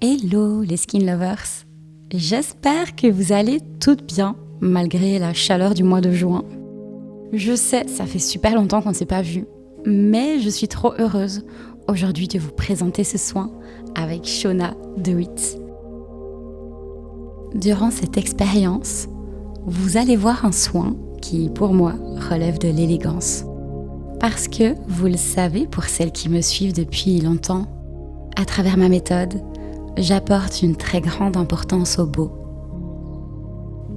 Hello les skin lovers, j'espère que vous allez toutes bien malgré la chaleur du mois de juin. Je sais, ça fait super longtemps qu'on ne s'est pas vu, mais je suis trop heureuse aujourd'hui de vous présenter ce soin avec Shona de Witt. Durant cette expérience, vous allez voir un soin qui pour moi relève de l'élégance. Parce que, vous le savez pour celles qui me suivent depuis longtemps, à travers ma méthode, j'apporte une très grande importance au beau.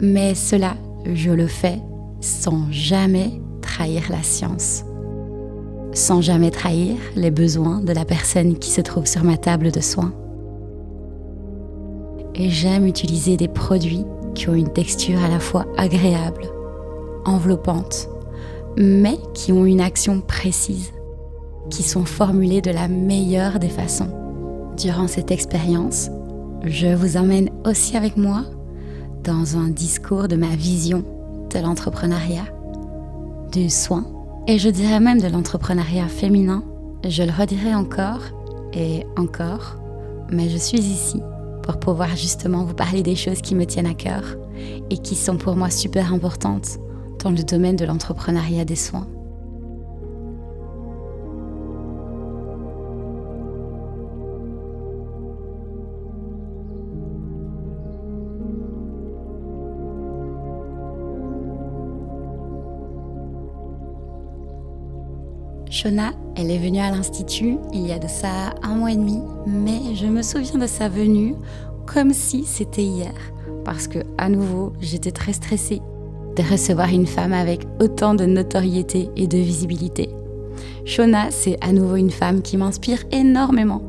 Mais cela, je le fais sans jamais trahir la science. Sans jamais trahir les besoins de la personne qui se trouve sur ma table de soins. Et j'aime utiliser des produits qui ont une texture à la fois agréable, enveloppante, mais qui ont une action précise, qui sont formulées de la meilleure des façons. Durant cette expérience, je vous emmène aussi avec moi dans un discours de ma vision de l'entrepreneuriat, du soin, et je dirais même de l'entrepreneuriat féminin. Je le redirai encore et encore, mais je suis ici pour pouvoir justement vous parler des choses qui me tiennent à cœur et qui sont pour moi super importantes dans le domaine de l'entrepreneuriat des soins. Shona, elle est venue à l'Institut il y a de ça 1 mois et demi, mais je me souviens de sa venue comme si c'était hier, parce que à nouveau, j'étais très stressée de recevoir une femme avec autant de notoriété et de visibilité. Shona, c'est à nouveau une femme qui m'inspire énormément.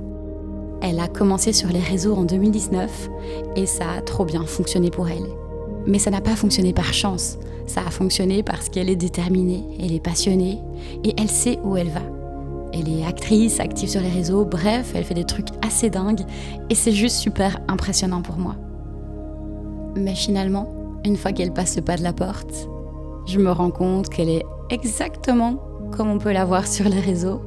Elle a commencé sur les réseaux en 2019 et ça a trop bien fonctionné pour elle. Mais ça n'a pas fonctionné par chance, ça a fonctionné parce qu'elle est déterminée, elle est passionnée et elle sait où elle va. Elle est actrice, active sur les réseaux, bref, elle fait des trucs assez dingues et c'est juste super impressionnant pour moi. Mais finalement, une fois qu'elle passe le pas de la porte, je me rends compte qu'elle est exactement comme on peut la voir sur les réseaux,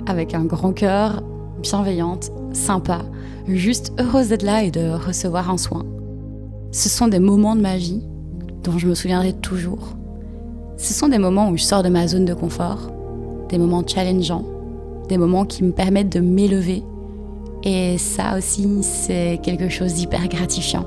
avec un grand cœur, bienveillante, sympa, juste heureuse d'être là et de recevoir un soin. Ce sont des moments de ma vie dont je me souviendrai toujours. Ce sont des moments où je sors de ma zone de confort, des moments challengeants, des moments qui me permettent de m'élever. Et ça aussi, c'est quelque chose d'hyper gratifiant.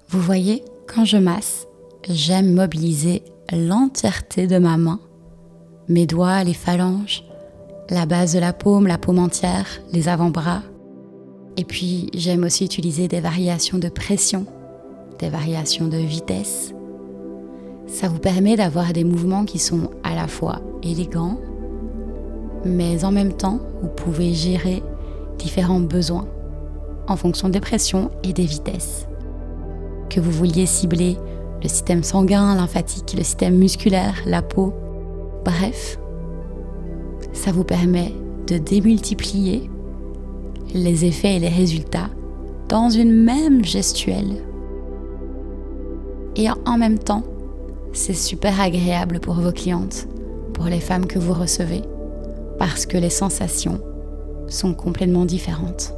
Vous voyez, quand je masse, j'aime mobiliser l'entièreté de ma main, mes doigts, les phalanges, la base de la paume entière, les avant-bras. Et puis j'aime aussi utiliser des variations de pression, des variations de vitesse. Ça vous permet d'avoir des mouvements qui sont à la fois élégants, mais en même temps, vous pouvez gérer différents besoins en fonction des pressions et des vitesses. Que vous vouliez cibler le système sanguin, lymphatique, le système musculaire, la peau, bref, ça vous permet de démultiplier les effets et les résultats dans une même gestuelle. Et en même temps, c'est super agréable pour vos clientes, pour les femmes que vous recevez, parce que les sensations sont complètement différentes.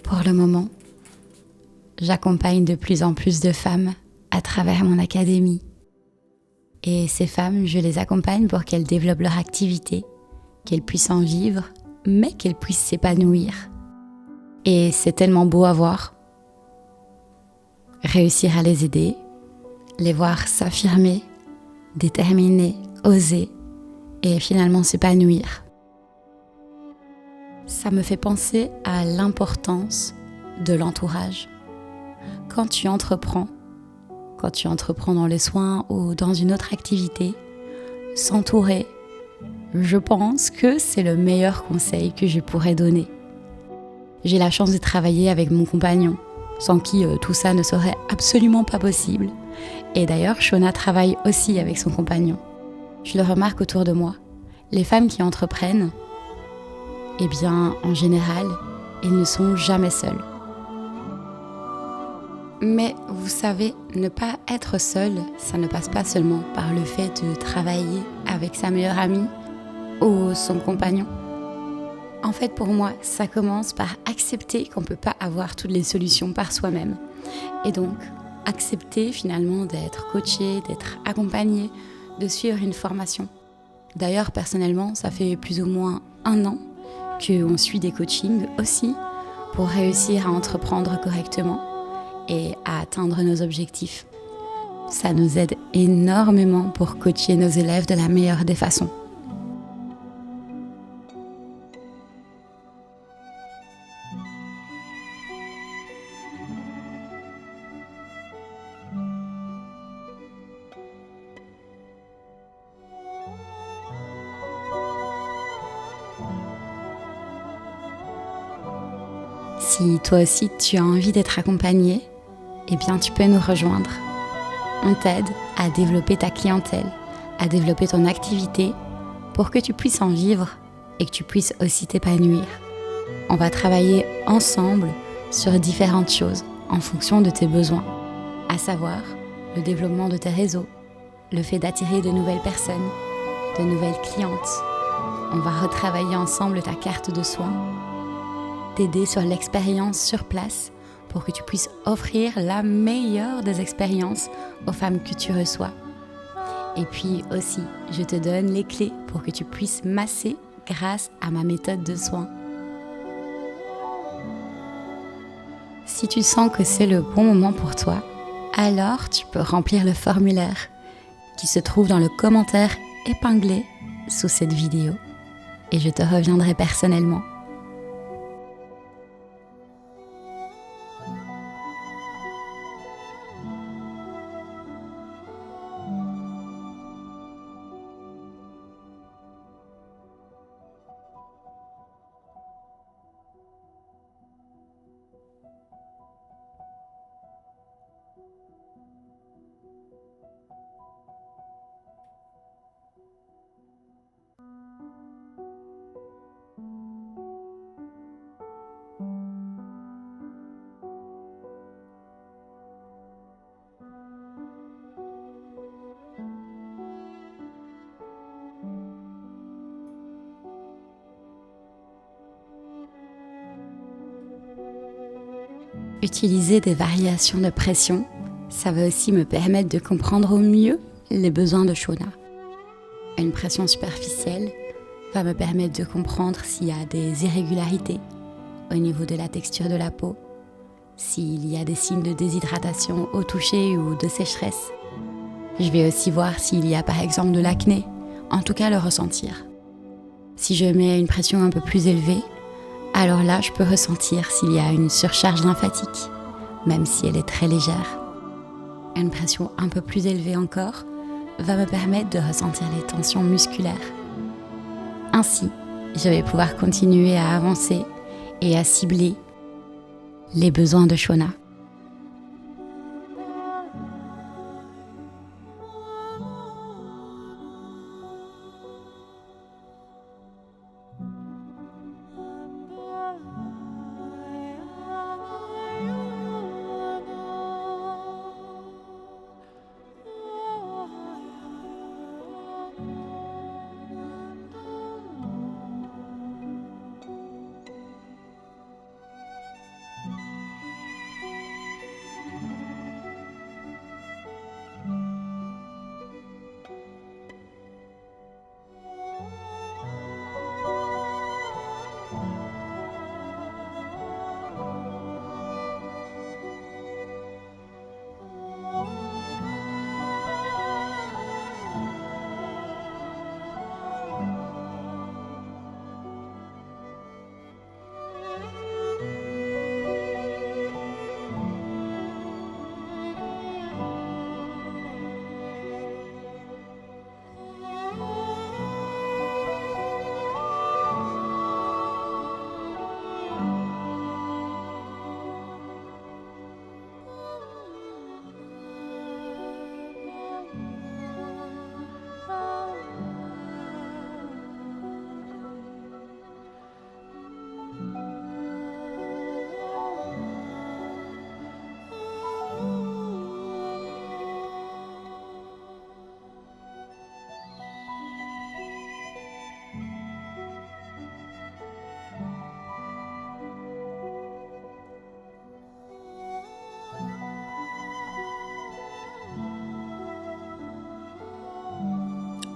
Pour le moment, j'accompagne de plus en plus de femmes à travers mon académie. Et ces femmes, je les accompagne pour qu'elles développent leur activité, qu'elles puissent en vivre, mais qu'elles puissent s'épanouir. Et c'est tellement beau à voir. Réussir à les aider, les voir s'affirmer, déterminer, oser et finalement s'épanouir. Ça me fait penser à l'importance de l'entourage. Quand tu entreprends dans les soins ou dans une autre activité, s'entourer, je pense que c'est le meilleur conseil que je pourrais donner. J'ai la chance de travailler avec mon compagnon, sans qui tout ça ne serait absolument pas possible. Et d'ailleurs, Shona travaille aussi avec son compagnon. Je le remarque autour de moi. Les femmes qui entreprennent, eh bien, en général, elles ne sont jamais seules. Mais vous savez, ne pas être seule, ça ne passe pas seulement par le fait de travailler avec sa meilleure amie ou son compagnon. En fait, pour moi, ça commence par accepter qu'on ne peut pas avoir toutes les solutions par soi-même. Et donc, accepter finalement d'être coaché, d'être accompagné, de suivre une formation. D'ailleurs, personnellement, ça fait plus ou moins 1 an qu'on suit des coachings aussi pour réussir à entreprendre correctement et à atteindre nos objectifs. Ça nous aide énormément pour coacher nos élèves de la meilleure des façons. Si toi aussi tu as envie d'être accompagné, eh bien tu peux nous rejoindre. On t'aide à développer ta clientèle, à développer ton activité pour que tu puisses en vivre et que tu puisses aussi t'épanouir. On va travailler ensemble sur différentes choses en fonction de tes besoins, à savoir le développement de tes réseaux, le fait d'attirer de nouvelles personnes, de nouvelles clientes. On va retravailler ensemble ta carte de soins, t'aider sur l'expérience sur place pour que tu puisses offrir la meilleure des expériences aux femmes que tu reçois. Et puis aussi, je te donne les clés pour que tu puisses masser grâce à ma méthode de soins. Si tu sens que c'est le bon moment pour toi, alors tu peux remplir le formulaire qui se trouve dans le commentaire épinglé sous cette vidéo et je te reviendrai personnellement. Utiliser des variations de pression, ça va aussi me permettre de comprendre au mieux les besoins de Shona. Une pression superficielle va me permettre de comprendre s'il y a des irrégularités au niveau de la texture de la peau, s'il y a des signes de déshydratation au toucher ou de sécheresse. Je vais aussi voir s'il y a par exemple de l'acné, en tout cas le ressentir. Si je mets une pression un peu plus élevée, alors là, je peux ressentir s'il y a une surcharge lymphatique, même si elle est très légère. Une pression un peu plus élevée encore va me permettre de ressentir les tensions musculaires. Ainsi, je vais pouvoir continuer à avancer et à cibler les besoins de Shona.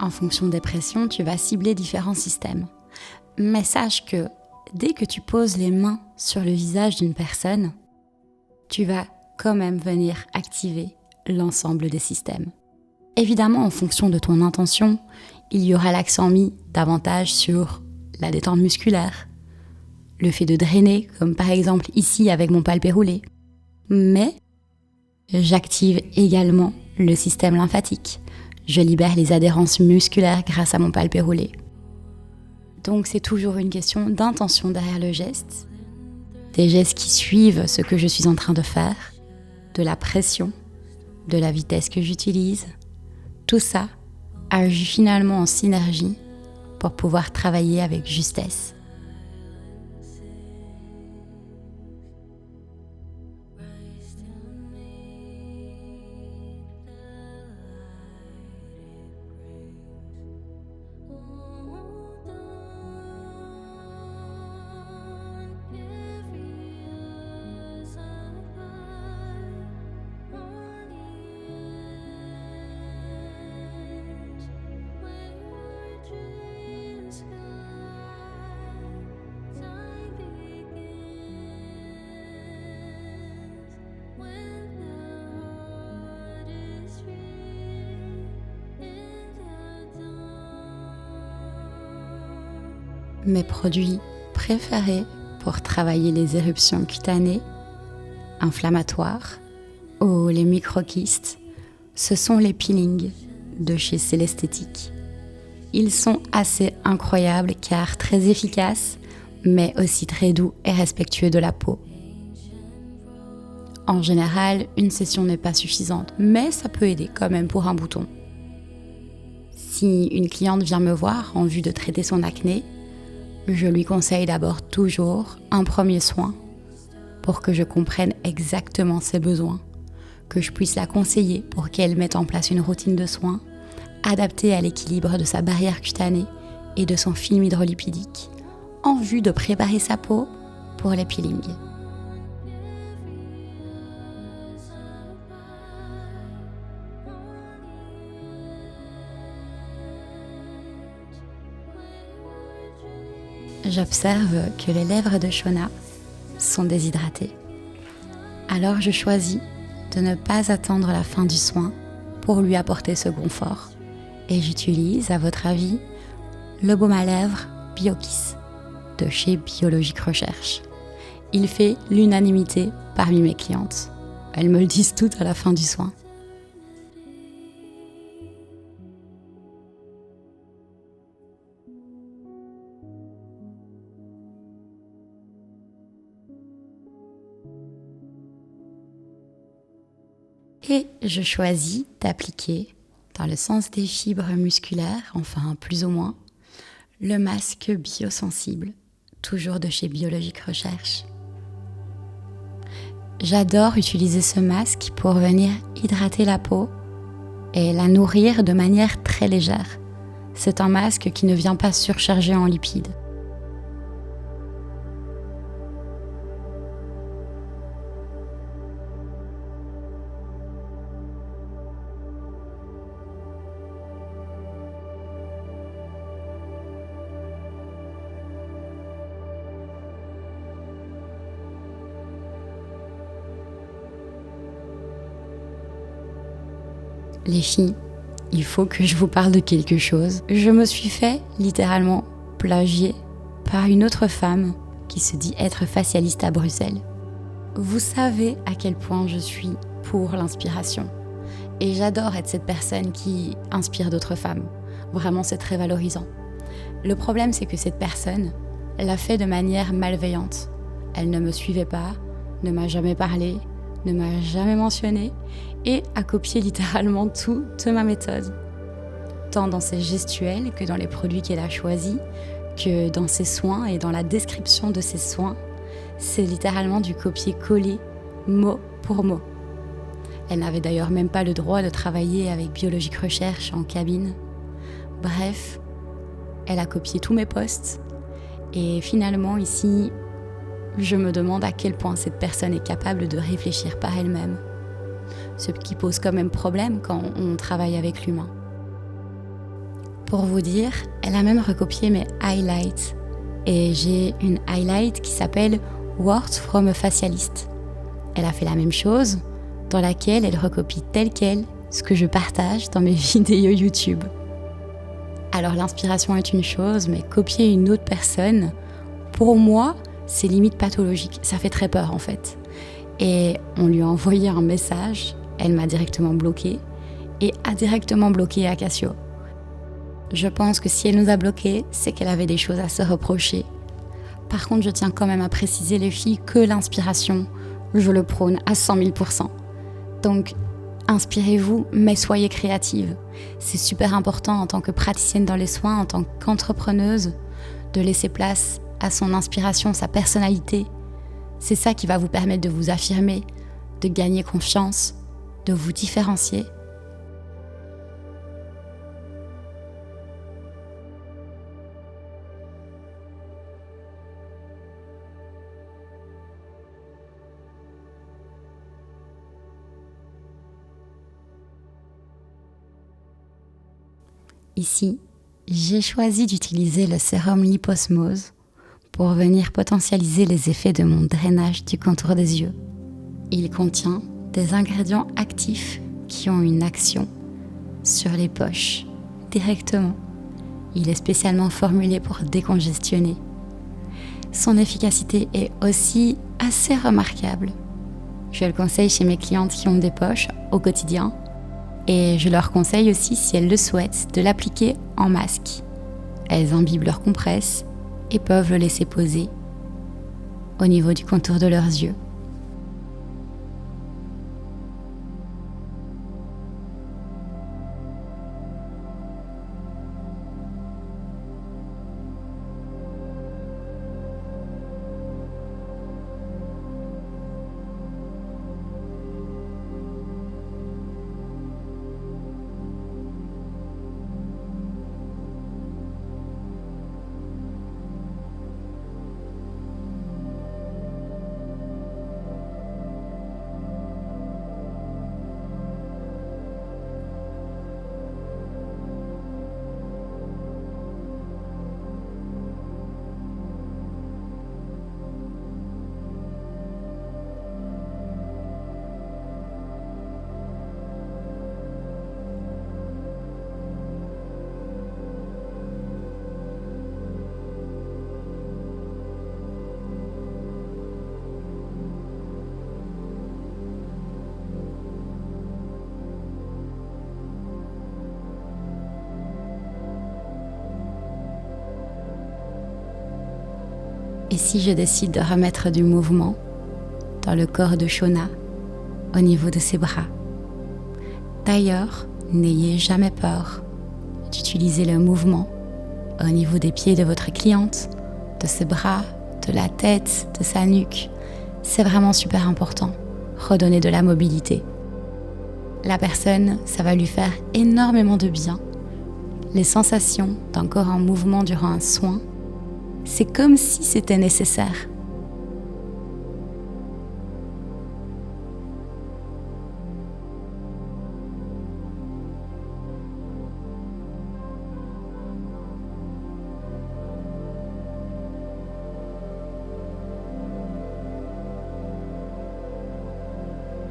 En fonction des pressions, tu vas cibler différents systèmes. Mais sache que dès que tu poses les mains sur le visage d'une personne, tu vas quand même venir activer l'ensemble des systèmes. Évidemment, en fonction de ton intention, il y aura l'accent mis davantage sur la détente musculaire, le fait de drainer, comme par exemple ici avec mon palpé roulé. Mais j'active également le système lymphatique. Je libère les adhérences musculaires grâce à mon palpé roulé. Donc c'est toujours une question d'intention derrière le geste, des gestes qui suivent ce que je suis en train de faire, de la pression, de la vitesse que j'utilise. Tout ça agit finalement en synergie pour pouvoir travailler avec justesse. Mes produits préférés pour travailler les éruptions cutanées, inflammatoires ou les microkystes, ce sont les peelings de chez Célesthétique. Ils sont assez incroyables car très efficaces, mais aussi très doux et respectueux de la peau. En général, une session n'est pas suffisante, mais ça peut aider quand même pour un bouton. Si une cliente vient me voir en vue de traiter son acné, je lui conseille d'abord toujours un premier soin pour que je comprenne exactement ses besoins, que je puisse la conseiller pour qu'elle mette en place une routine de soins adaptée à l'équilibre de sa barrière cutanée et de son film hydrolipidique, en vue de préparer sa peau pour les peelings. J'observe que les lèvres de Shona sont déshydratées. Alors je choisis de ne pas attendre la fin du soin pour lui apporter ce confort. Et j'utilise, à votre avis, le baume à lèvres BioKiss de chez Biologique Recherche. Il fait l'unanimité parmi mes clientes. Elles me le disent toutes à la fin du soin. Et je choisis d'appliquer, dans le sens des fibres musculaires, enfin plus ou moins, le masque biosensible, toujours de chez Biologique Recherche. J'adore utiliser ce masque pour venir hydrater la peau et la nourrir de manière très légère. C'est un masque qui ne vient pas surcharger en lipides. Les filles, il faut que je vous parle de quelque chose. Je me suis fait littéralement plagier par une autre femme qui se dit être facialiste à Bruxelles. Vous savez à quel point je suis pour l'inspiration. Et j'adore être cette personne qui inspire d'autres femmes. Vraiment, c'est très valorisant. Le problème, c'est que cette personne l'a fait de manière malveillante. Elle ne me suivait pas, ne m'a jamais parlé, ne m'a jamais mentionné et a copié littéralement tout de ma méthode. Tant dans ses gestuels que dans les produits qu'elle a choisis, que dans ses soins et dans la description de ses soins, c'est littéralement du copier-coller, mot pour mot. Elle n'avait d'ailleurs même pas le droit de travailler avec Biologique Recherche en cabine. Bref, elle a copié tous mes posts et finalement ici, je me demande à quel point cette personne est capable de réfléchir par elle-même. Ce qui pose quand même problème quand on travaille avec l'humain. Pour vous dire, elle a même recopié mes highlights. Et j'ai une highlight qui s'appelle Words from a Facialist. Elle a fait la même chose, dans laquelle elle recopie tel quel ce que je partage dans mes vidéos YouTube. Alors l'inspiration est une chose, mais copier une autre personne, pour moi, c'est limite pathologique. Ça fait très peur en fait. Et on lui a envoyé un message, elle m'a directement bloqué et a directement bloqué Acacio. Je pense que si elle nous a bloqués, c'est qu'elle avait des choses à se reprocher. Par contre, je tiens quand même à préciser les filles que l'inspiration, je le prône à 100 000 %. Donc, inspirez-vous, mais soyez créative. C'est super important en tant que praticienne dans les soins, en tant qu'entrepreneuse, de laisser place à son inspiration, sa personnalité. C'est ça qui va vous permettre de vous affirmer, de gagner confiance, de vous différencier. Ici, j'ai choisi d'utiliser le sérum Liposmose pour venir potentialiser les effets de mon drainage du contour des yeux. Il contient des ingrédients actifs qui ont une action sur les poches directement. Il est spécialement formulé pour décongestionner. Son efficacité est aussi assez remarquable. Je le conseille chez mes clientes qui ont des poches au quotidien et je leur conseille aussi, si elles le souhaitent, de l'appliquer en masque. Elles imbibent leur compresse et peuvent le laisser poser au niveau du contour de leurs yeux. Et si je décide de remettre du mouvement dans le corps de Shona au niveau de ses bras? D'ailleurs, n'ayez jamais peur d'utiliser le mouvement au niveau des pieds de votre cliente, de ses bras, de la tête, de sa nuque. C'est vraiment super important. Redonner de la mobilité. La personne, ça va lui faire énormément de bien. Les sensations d'un corps en mouvement durant un soin, c'est comme si c'était nécessaire.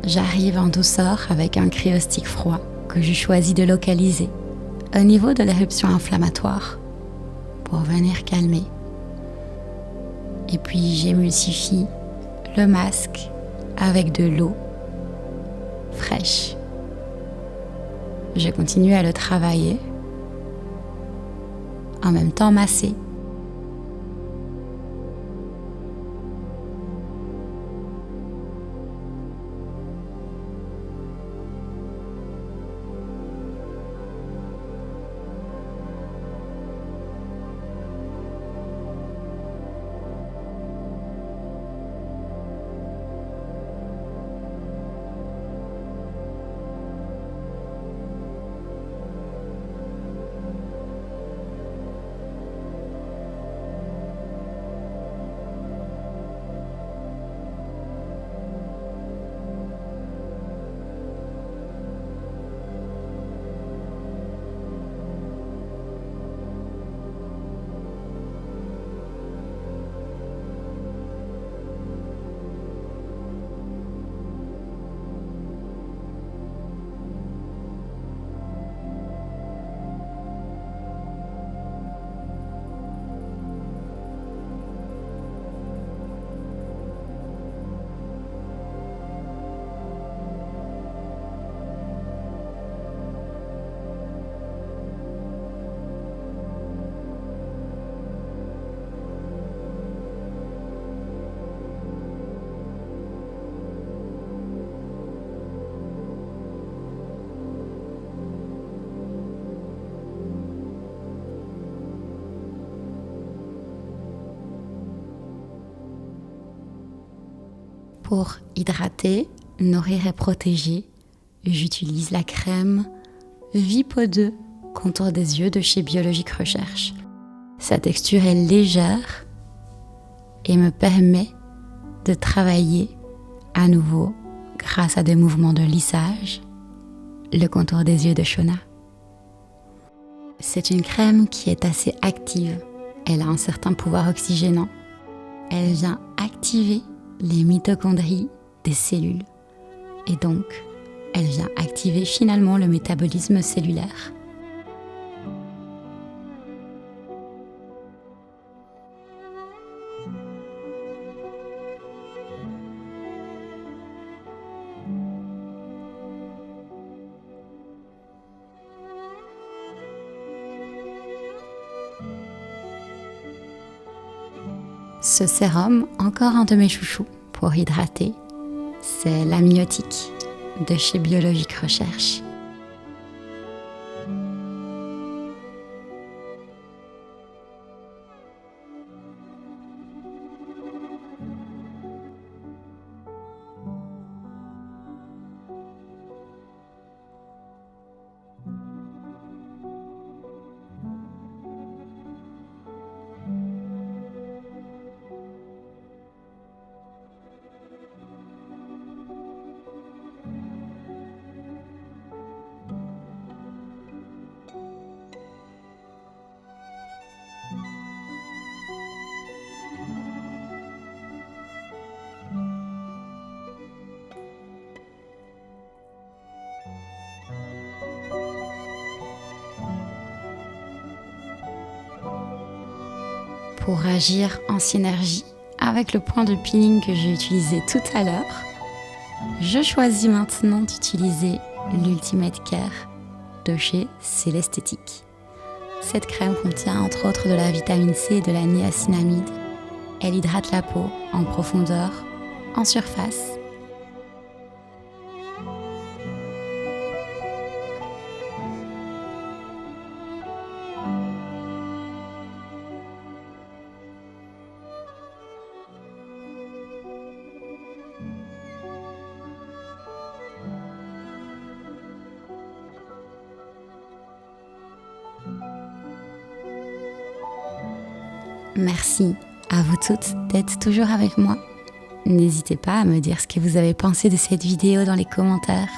J'arrive en douceur avec un cryostique froid que je choisis de localiser au niveau de l'éruption inflammatoire pour venir calmer. Et puis j'émulsifie le masque avec de l'eau fraîche. Je continue à le travailler, en même temps masser. Pour hydrater, nourrir et protéger, j'utilise la crème Vipo 2 contour des yeux de chez Biologique Recherche. Sa texture est légère et me permet de travailler à nouveau grâce à des mouvements de lissage le contour des yeux de Shona. C'est une crème qui est assez active. Elle a un certain pouvoir oxygénant. Elle vient activer les mitochondries des cellules et donc elle vient activer finalement le métabolisme cellulaire. Ce sérum, encore un de mes chouchous pour hydrater, c'est l'amniotique de chez Biologique Recherche. Pour agir en synergie avec le point de peeling que j'ai utilisé tout à l'heure, je choisis maintenant d'utiliser l'Ultimate Care de chez Célestétique. Cette crème contient entre autres de la vitamine C et de la niacinamide. Elle hydrate la peau en profondeur, en surface. Merci à vous toutes d'être toujours avec moi. N'hésitez pas à me dire ce que vous avez pensé de cette vidéo dans les commentaires.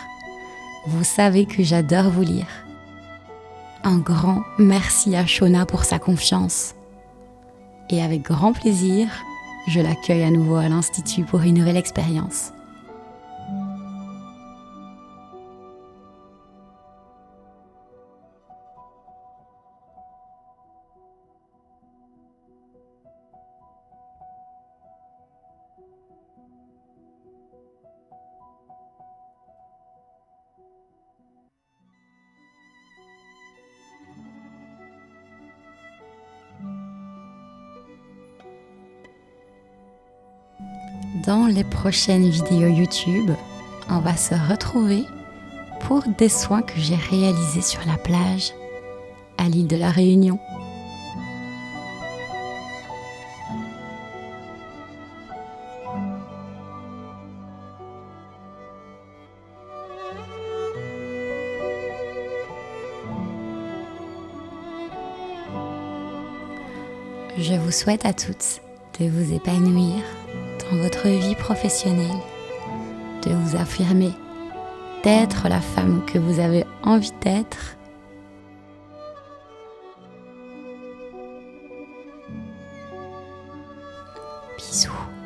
Vous savez que j'adore vous lire. Un grand merci à Shona pour sa confiance. Et avec grand plaisir, je l'accueille à nouveau à l'Institut pour une nouvelle expérience. Dans les prochaines vidéos YouTube, on va se retrouver pour des soins que j'ai réalisés sur la plage à l'île de la Réunion. Je vous souhaite à toutes de vous épanouir dans votre vie professionnelle, de vous affirmer, d'être la femme que vous avez envie d'être. Bisous.